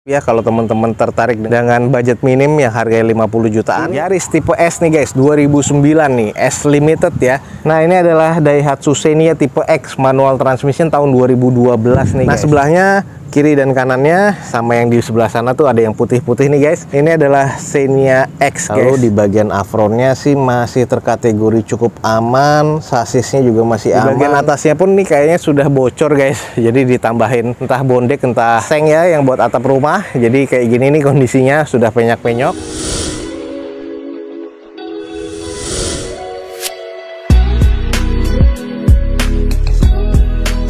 Ya, kalau teman-teman tertarik dengan budget minim yang harganya 50 jutaan, Yaris tipe S nih guys, 2009 nih, S Limited ya. Nah, ini adalah Daihatsu Xenia tipe X manual transmission tahun 2012 nih guys. Nah, sebelahnya kiri dan kanannya sama yang di sebelah sana tuh ada yang putih-putih nih guys. Ini adalah Xenia X guys. Lalu di bagian afronnya sih masih terkategori cukup aman, sasisnya juga masih aman. Di bagian atasnya pun nih kayaknya sudah bocor guys. Jadi ditambahin entah bondek entah seng ya yang buat atap rumah. Jadi kayak gini nih kondisinya, sudah penyok-penyok.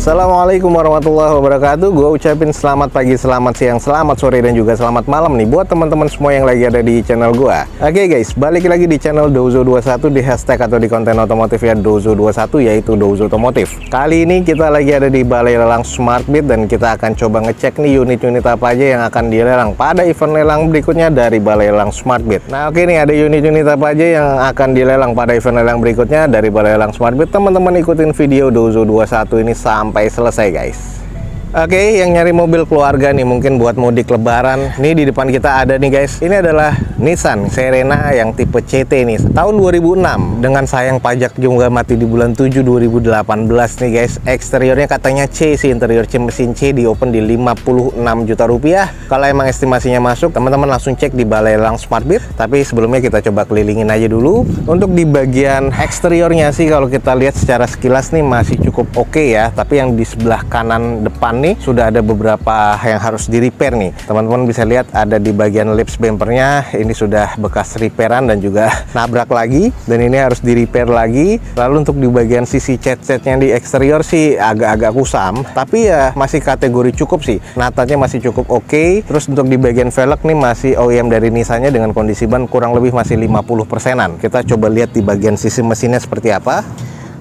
Assalamualaikum warahmatullahi wabarakatuh. Gue ucapin selamat pagi, selamat siang, selamat sore, dan juga selamat malam nih buat teman-teman semua yang lagi ada di channel gue. Oke guys, balik lagi di channel Dozo21, di hashtag atau di konten otomotif ya Dozo21, yaitu Dozo Otomotif. Kali ini kita lagi ada di Balai Lelang SmartBit dan kita akan coba ngecek nih unit-unit apa aja yang akan dilelang pada event lelang berikutnya dari Balai Lelang SmartBit. Nah oke nih, ada unit-unit apa aja yang akan dilelang pada event lelang berikutnya dari Balai Lelang SmartBit. Teman-teman ikutin video Dozo21 ini sampai selesai guys. Oke, yang nyari mobil keluarga nih mungkin buat mudik lebaran. Nih di depan kita ada nih guys. Ini adalah Nissan Serena yang tipe CT nih. Tahun 2006 dengan sayang pajak juga mati di bulan 7 2018 nih guys. Eksteriornya katanya C sih, interior C mesin C, di open di 56 juta rupiah. Kalau emang estimasinya masuk, teman-teman langsung cek di Balai Lelang SmartBit. Tapi sebelumnya kita coba kelilingin aja dulu. Untuk di bagian eksteriornya sih kalau kita lihat secara sekilas nih masih cukup oke ya. Tapi yang di sebelah kanan depan nih sudah ada beberapa yang harus di repair nih. Teman-teman bisa lihat ada di bagian lips bumpernya ini sudah bekas repairan dan juga nabrak lagi, dan ini harus di repair lagi. Lalu untuk di bagian sisi cat-catnya di eksterior sih agak-agak kusam, tapi ya masih kategori cukup sih. Natanya masih cukup oke. Terus untuk di bagian velg nih masih OEM dari Nissan-nya dengan kondisi ban kurang lebih masih 50%-an. Kita coba lihat di bagian sisi mesinnya seperti apa.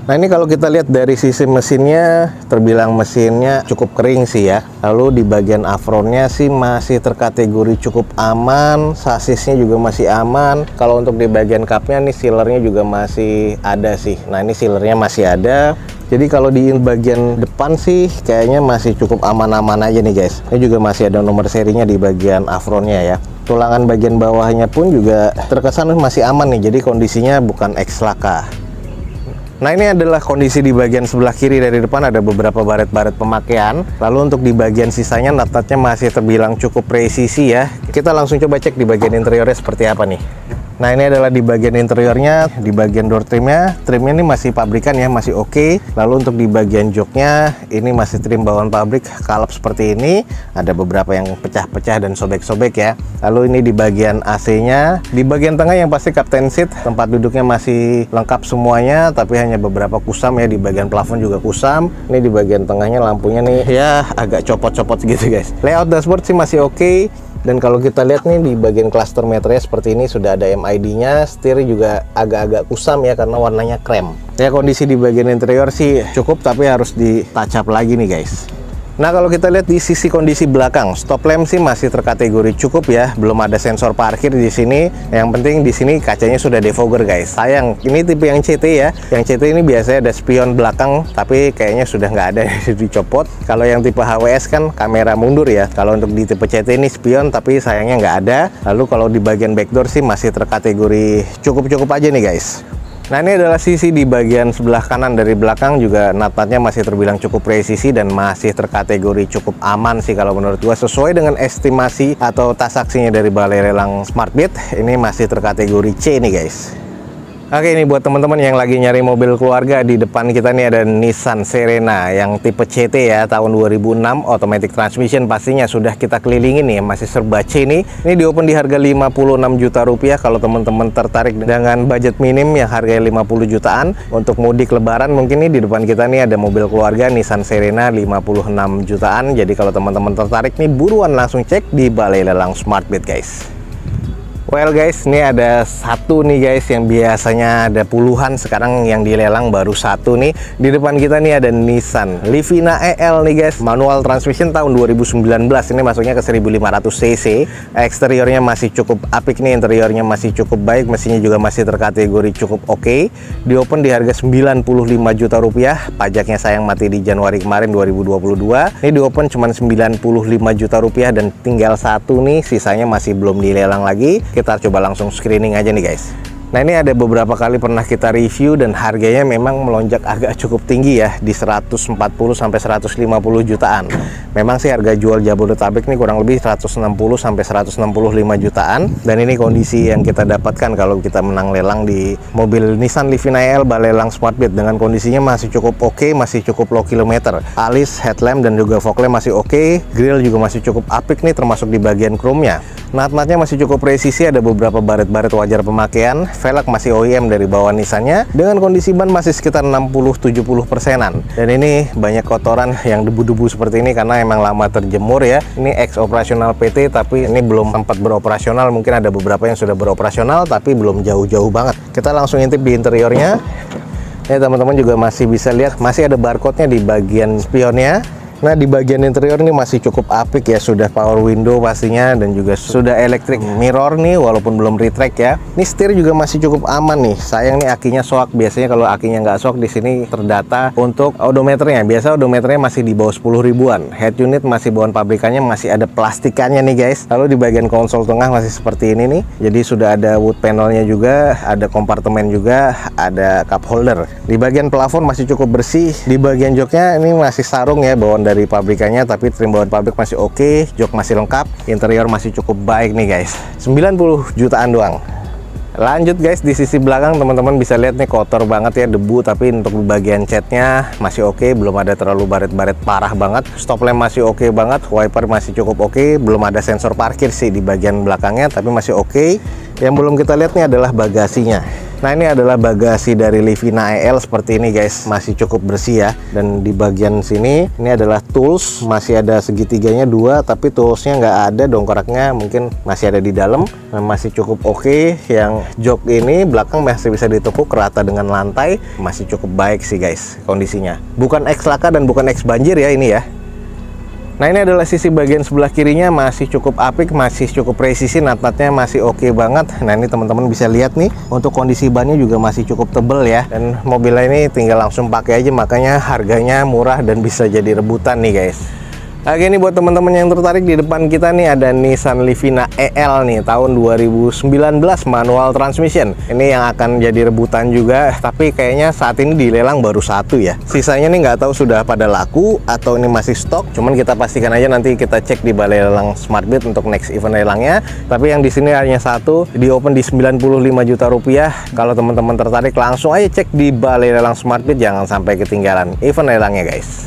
Nah ini kalau kita lihat dari sisi mesinnya, terbilang mesinnya cukup kering sih ya. Lalu di bagian afronnya sih masih terkategori cukup aman, sasisnya juga masih aman. Kalau untuk di bagian cupnya nih sealernya juga masih ada sih. Nah ini sealernya masih ada. Jadi kalau di bagian depan sih kayaknya masih cukup aman-aman aja nih guys. Ini juga masih ada nomor serinya di bagian afronnya ya. Tulangan bagian bawahnya pun juga terkesan masih aman nih. Jadi kondisinya bukan X laka. Nah ini adalah kondisi di bagian sebelah kiri dari depan, ada beberapa baret-baret pemakaian. Lalu untuk di bagian sisanya natanya masih terbilang cukup presisi ya. Kita langsung coba cek di bagian interiornya seperti apa nih. Nah ini adalah di bagian interiornya, di bagian door trimnya ini masih pabrikan ya, masih oke. Lalu untuk di bagian joknya ini masih trim bawaan pabrik, kalap seperti ini. Ada beberapa yang pecah-pecah dan sobek-sobek ya. Lalu ini di bagian AC-nya, di bagian tengah yang pasti captain seat, tempat duduknya masih lengkap semuanya, tapi hanya beberapa kusam ya. Di bagian plafon juga kusam. Ini di bagian tengahnya lampunya nih ya agak copot-copot gitu guys. Layout dashboard sih masih oke. Dan kalau kita lihat nih di bagian cluster meternya seperti ini sudah ada MID-nya. Setir juga agak-agak kusam ya karena warnanya krem. Ya kondisi di bagian interior sih cukup, tapi harus di touch up lagi nih guys. Nah kalau kita lihat di sisi kondisi belakang, stop lamp sih masih terkategori cukup ya, belum ada sensor parkir di sini. Yang penting di sini kacanya sudah defogger guys. Sayang, ini tipe yang CT ya. Yang CT ini biasanya ada spion belakang, tapi kayaknya sudah nggak ada dicopot. Kalau yang tipe HWS kan kamera mundur ya. Kalau untuk di tipe CT ini spion, tapi sayangnya nggak ada. Lalu kalau di bagian backdoor sih masih terkategori cukup-cukup aja nih guys. Nah ini adalah sisi di bagian sebelah kanan dari belakang, juga natanya masih terbilang cukup presisi dan masih terkategori cukup aman sih kalau menurut gua. Sesuai dengan estimasi atau tasaksinya dari Balai Lelang SmartBit, ini masih terkategori C nih guys. Oke, ini buat teman-teman yang lagi nyari mobil keluarga, di depan kita nih ada Nissan Serena yang tipe CT ya, tahun 2006, automatic transmission pastinya sudah kita kelilingin nih, masih serba C nih. Ini di open di harga 56 juta rupiah. Kalau teman-teman tertarik dengan budget minim yang harganya 50 jutaan untuk mudik lebaran, mungkin nih di depan kita nih ada mobil keluarga Nissan Serena 56 jutaan. Jadi kalau teman-teman tertarik nih buruan langsung cek di Balai Lelang SmartBit guys. Well guys, ini ada satu nih guys yang biasanya ada puluhan, sekarang yang dilelang baru satu nih. Di depan kita nih ada Nissan Livina EL nih guys, manual transmission tahun 2019. Ini masuknya ke 1500 cc. Eksteriornya masih cukup apik nih, interiornya masih cukup baik, mesinnya juga masih terkategori cukup oke. Di open di harga 95 juta rupiah, pajaknya sayang mati di Januari kemarin 2022. Ini di open cuma 95 juta rupiah dan tinggal satu nih, sisanya masih belum dilelang lagi. Kita coba langsung screening aja nih guys. Nah, ini ada beberapa kali pernah kita review dan harganya memang melonjak agak cukup tinggi ya, di 140 sampai 150 jutaan. Memang sih harga jual Jabodetabek nih kurang lebih 160 sampai 165 jutaan, dan ini kondisi yang kita dapatkan kalau kita menang lelang di mobil Nissan Livina EL Balelang Smartbeat. Dengan kondisinya masih cukup oke, masih cukup low kilometer. Alis, headlamp dan juga fog lamp masih oke. Grill juga masih cukup apik nih, termasuk di bagian chrome-nya. Nat-natnya masih cukup presisi, ada beberapa baret-baret wajar pemakaian. Velg masih OEM dari bawah Nissan-nya, dengan kondisi ban masih sekitar 60-70%an. Dan ini banyak kotoran yang debu-debu seperti ini karena emang lama terjemur ya. Ini ex operasional PT, tapi ini belum sempat beroperasional. Mungkin ada beberapa yang sudah beroperasional tapi belum jauh-jauh banget. Kita langsung intip di interiornya. Ya teman-teman juga masih bisa lihat, masih ada barcode-nya di bagian spionnya. Nah, di bagian interior ini masih cukup apik ya, sudah power window pastinya, dan juga sudah electric mirror nih walaupun belum retract ya. Ini setir juga masih cukup aman nih. Sayang nih akinya shock. Biasanya kalau akinya nggak shock di sini terdata untuk odometernya. Biasa odometernya masih di bawah 10 ribuan. Head unit masih bawaan pabrikannya, masih ada plastikannya nih guys. Lalu di bagian konsol tengah masih seperti ini nih. Jadi sudah ada wood panelnya juga, ada kompartemen juga, ada cup holder. Di bagian plafon masih cukup bersih. Di bagian joknya ini masih sarung ya, bawaan dari pabrikannya, tapi trim bawaan pabrik masih oke, jok masih lengkap, interior masih cukup baik nih guys. 90 jutaan doang. Lanjut guys, di sisi belakang teman-teman bisa lihat nih kotor banget ya, debu, tapi untuk bagian catnya masih oke, belum ada terlalu baret-baret parah banget. Stop lamp masih oke banget, wiper masih cukup oke, belum ada sensor parkir sih di bagian belakangnya, tapi masih oke. Yang belum kita lihat nih adalah bagasinya. Nah, ini adalah bagasi dari Livina EL seperti ini guys, masih cukup bersih ya. Dan di bagian sini ini adalah tools, masih ada segitiganya 2, tapi toolsnya nggak ada, dongkraknya mungkin masih ada di dalam. Nah, masih cukup oke. Yang jok ini belakang masih bisa ditekuk rata dengan lantai, masih cukup baik sih guys kondisinya. Bukan ex laka dan bukan ex banjir ya ini ya. Nah, ini adalah sisi bagian sebelah kirinya, masih cukup apik, masih cukup presisi, nat-natnya masih oke banget. Nah, ini teman-teman bisa lihat nih, untuk kondisi bannya juga masih cukup tebel ya. Dan mobilnya ini tinggal langsung pakai aja, makanya harganya murah dan bisa jadi rebutan nih guys. Oke, ini buat teman-teman yang tertarik, di depan kita nih ada Nissan Livina EL nih tahun 2019 manual transmission. Ini yang akan jadi rebutan juga, tapi kayaknya saat ini dilelang baru satu ya. Sisanya nih nggak tahu sudah pada laku atau ini masih stok. Cuman kita pastikan aja, nanti kita cek di balai lelang Smartbeat untuk next event lelangnya. Tapi yang di sini hanya satu, di open di 95 juta rupiah. Kalau teman-teman tertarik langsung aja cek di balai lelang Smartbeat, jangan sampai ketinggalan event lelangnya guys.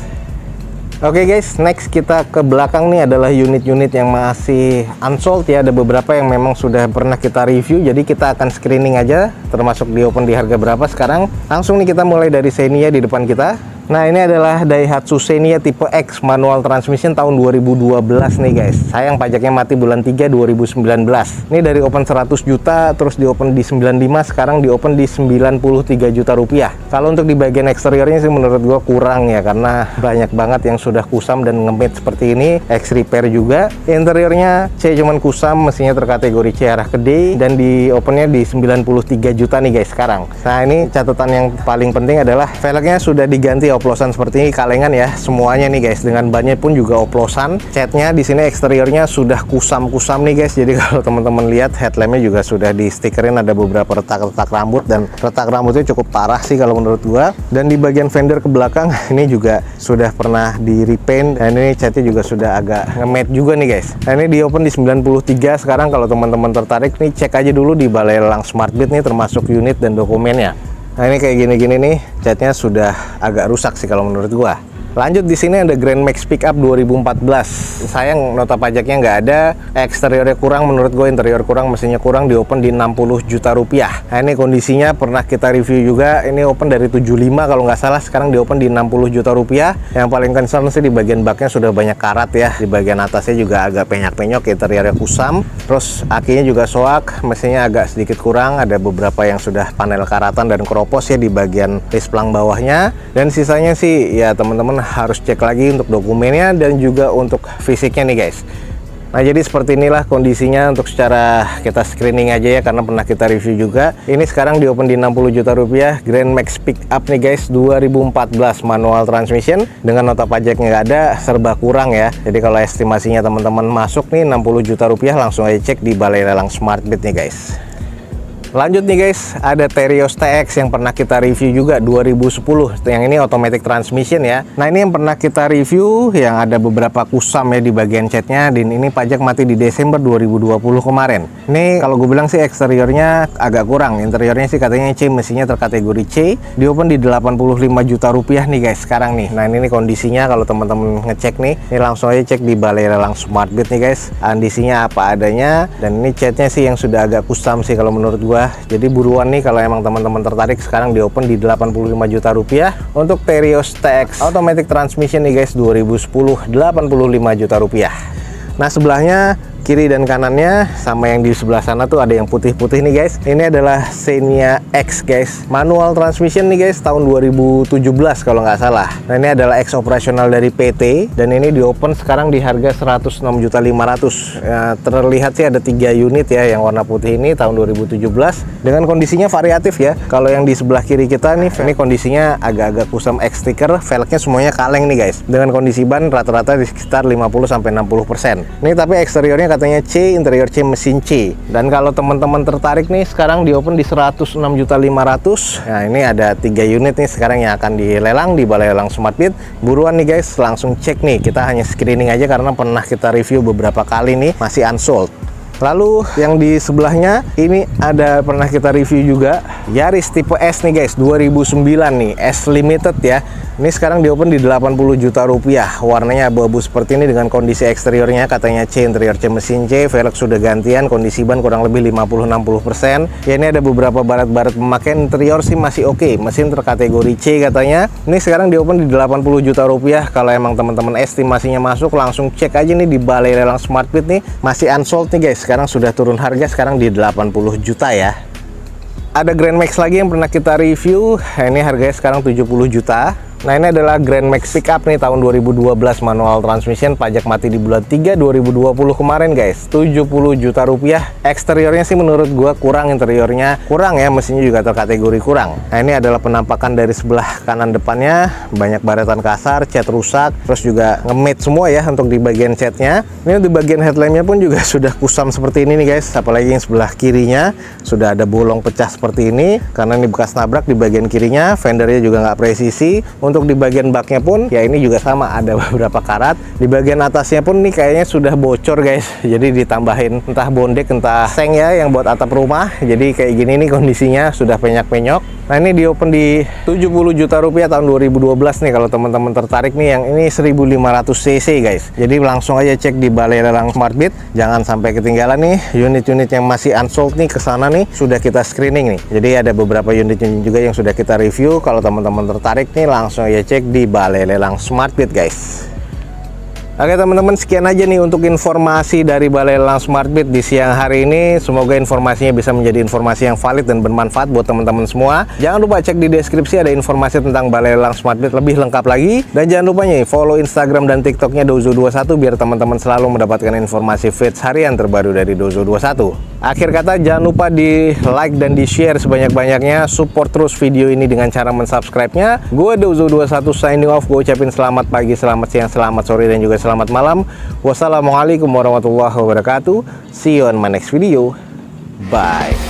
Oke guys, next kita ke belakang nih adalah unit-unit yang masih unsold ya. Ada beberapa yang memang sudah pernah kita review, jadi kita akan screening aja, termasuk di open di harga berapa sekarang. Langsung nih kita mulai dari Xenia di depan kita. Nah, ini adalah Daihatsu Xenia tipe X manual transmission tahun 2012 nih guys. Sayang pajaknya mati bulan 3 2019. Ini dari open 100 juta, terus di open di 95, sekarang di open di 93 juta rupiah. Kalau untuk di bagian eksteriornya sih menurut gua kurang ya, karena banyak banget yang sudah kusam dan ngemit seperti ini. X repair juga. Interiornya C cuman kusam, mesinnya terkategori C arah ke D, dan di opennya di 93 juta nih guys sekarang. Nah, ini catatan yang paling penting adalah velgnya sudah diganti oplosan seperti ini, kalengan ya semuanya nih guys, dengan bannya pun juga oplosan. Catnya di sini eksteriornya sudah kusam-kusam nih guys, jadi kalau teman-teman lihat headlampnya juga sudah di stikerin, ada beberapa retak-retak rambut, dan retak rambutnya cukup parah sih kalau menurut gua. Dan di bagian fender ke belakang ini juga sudah pernah di repaint, dan ini catnya juga sudah agak nge-matte juga nih guys. Nah, ini di open di 93 sekarang. Kalau teman-teman tertarik nih, cek aja dulu di balai lelang Smartbeat nih, termasuk unit dan dokumennya. Nah, ini kayak gini-gini nih, catnya sudah agak rusak sih kalau menurut gua. Lanjut di sini ada Grand Max Pickup 2014. Sayang nota pajaknya nggak ada, eksteriornya kurang menurut gue, interior kurang, mesinnya kurang, di open di 60 juta rupiah. Nah, ini kondisinya pernah kita review juga, ini open dari 75 kalau nggak salah, sekarang di open di 60 juta rupiah. Yang paling concern sih di bagian baknya sudah banyak karat ya, di bagian atasnya juga agak penyok-penyok, interiornya kusam, terus akinya juga soak, mesinnya agak sedikit kurang, ada beberapa yang sudah panel karatan dan keropos ya di bagian lisplang bawahnya, dan sisanya sih ya teman-teman harus cek lagi untuk dokumennya dan juga untuk fisiknya nih guys. Nah, jadi seperti inilah kondisinya untuk secara kita screening aja ya, karena pernah kita review juga. Ini sekarang di open di 60 juta rupiah, Grand Max Pickup nih guys, 2014, manual transmission dengan nota pajaknya nggak ada, serba kurang ya. Jadi kalau estimasinya teman-teman masuk nih 60 juta rupiah, langsung aja cek di Balai Lelang Smartbit nih guys. Lanjut nih guys, ada Terios TX yang pernah kita review juga 2010. Yang ini automatic transmission ya. Nah, ini yang pernah kita review yang ada beberapa kusam ya di bagian catnya, dan ini pajak mati di Desember 2020 kemarin. Ini kalau gue bilang sih eksteriornya agak kurang, interiornya sih katanya C, mesinnya terkategori C, di open di 85 juta rupiah nih guys sekarang nih. Nah, ini kondisinya kalau teman-teman ngecek nih, ini langsung aja cek di Balai Lelang Smartbit nih guys. Kondisinya apa adanya, dan ini catnya sih yang sudah agak kusam sih kalau menurut gua. Jadi buruan nih kalau emang teman-teman tertarik, sekarang di open di 85 juta rupiah untuk Terios TX automatic transmission nih guys, 2010, 85 juta rupiah. Nah, sebelahnya kiri dan kanannya sama yang di sebelah sana tuh ada yang putih-putih nih guys. Ini adalah Xenia X guys, manual transmission nih guys, tahun 2017 kalau nggak salah. Nah, ini adalah X operasional dari PT, dan ini di open sekarang di harga 106.500.000 ya. Terlihat sih ada 3 unit ya yang warna putih ini tahun 2017 dengan kondisinya variatif ya. Kalau yang di sebelah kiri kita nih, ini kondisinya agak-agak kusam, X stiker, velgnya semuanya kaleng nih guys, dengan kondisi ban rata-rata di sekitar 50-60%. Ini tapi eksteriornya katanya C, interior C, mesin C. Dan kalau teman-teman tertarik nih, sekarang di open di 106.500.000. Nah, ini ada 3 unit nih sekarang yang akan dilelang di Balai Lelang Smartbit. Buruan nih guys, langsung cek nih. Kita hanya screening aja karena pernah kita review beberapa kali nih, masih unsold. Lalu yang di sebelahnya ini ada pernah kita review juga, Yaris tipe S nih guys, 2009 nih, S limited ya. Ini sekarang di open di 80 juta rupiah. Warnanya abu-abu seperti ini dengan kondisi eksteriornya katanya C, interior C, mesin C, velg sudah gantian, kondisi ban kurang lebih 50-60%. Ya, ini ada beberapa barat-barat pemakaian, interior sih masih oke. Mesin terkategori C katanya. Ini sekarang di open di 80 juta rupiah. Kalau emang teman-teman estimasinya masuk, langsung cek aja nih di Balai Lelang Smartbit nih. Masih unsold nih guys. Sekarang sudah turun harga, sekarang di 80 juta ya. Ada Grand Max lagi yang pernah kita review. Ini harganya sekarang 70 juta. Nah, ini adalah Grand Max Pickup nih tahun 2012, manual transmission, pajak mati di bulan 3 2020 kemarin guys, 70 juta rupiah. Eksteriornya sih menurut gua kurang, interiornya kurang ya, mesinnya juga terkategori kurang. Nah, ini adalah penampakan dari sebelah kanan depannya, banyak baretan kasar, cat rusak, terus juga ngemit semua ya untuk di bagian catnya. Ini di bagian headlampnya pun juga sudah kusam seperti ini nih guys, apalagi yang sebelah kirinya sudah ada bolong pecah seperti ini karena ini bekas nabrak di bagian kirinya. Fendernya juga nggak presisi. Untuk di bagian baknya pun ya ini juga sama, ada beberapa karat. Di bagian atasnya pun nih kayaknya sudah bocor guys, jadi ditambahin entah bondek entah seng ya yang buat atap rumah. Jadi kayak gini nih kondisinya, sudah penyok-penyok. Nah, ini di open di 70 juta rupiah tahun 2012 nih kalau teman-teman tertarik nih. Yang ini 1500 cc guys, jadi langsung aja cek di Balai Lelang Smartbit, jangan sampai ketinggalan nih. Unit-unit yang masih unsold nih kesana nih sudah kita screening nih, jadi ada beberapa unit-unit juga yang sudah kita review. Kalau teman-teman tertarik nih, langsung aja cek di Balai Lelang Smartbit guys. Oke teman-teman, sekian aja nih untuk informasi dari Balai Lelang Smartbit di siang hari ini. Semoga informasinya bisa menjadi informasi yang valid dan bermanfaat buat teman-teman semua. Jangan lupa cek di deskripsi, ada informasi tentang Balai Lelang Smartbit lebih lengkap lagi. Dan jangan lupa nih follow Instagram dan TikToknya Dozo21 biar teman-teman selalu mendapatkan informasi feeds harian terbaru dari Dozo21. Akhir kata, jangan lupa di like dan di share sebanyak-banyaknya. Support terus video ini dengan cara mensubscribe-nya. Gue Dozo21 signing off. Gue ucapin selamat pagi, selamat siang, selamat sore, dan juga selamat malam. Wassalamualaikum warahmatullahi wabarakatuh. See you on my next video. Bye.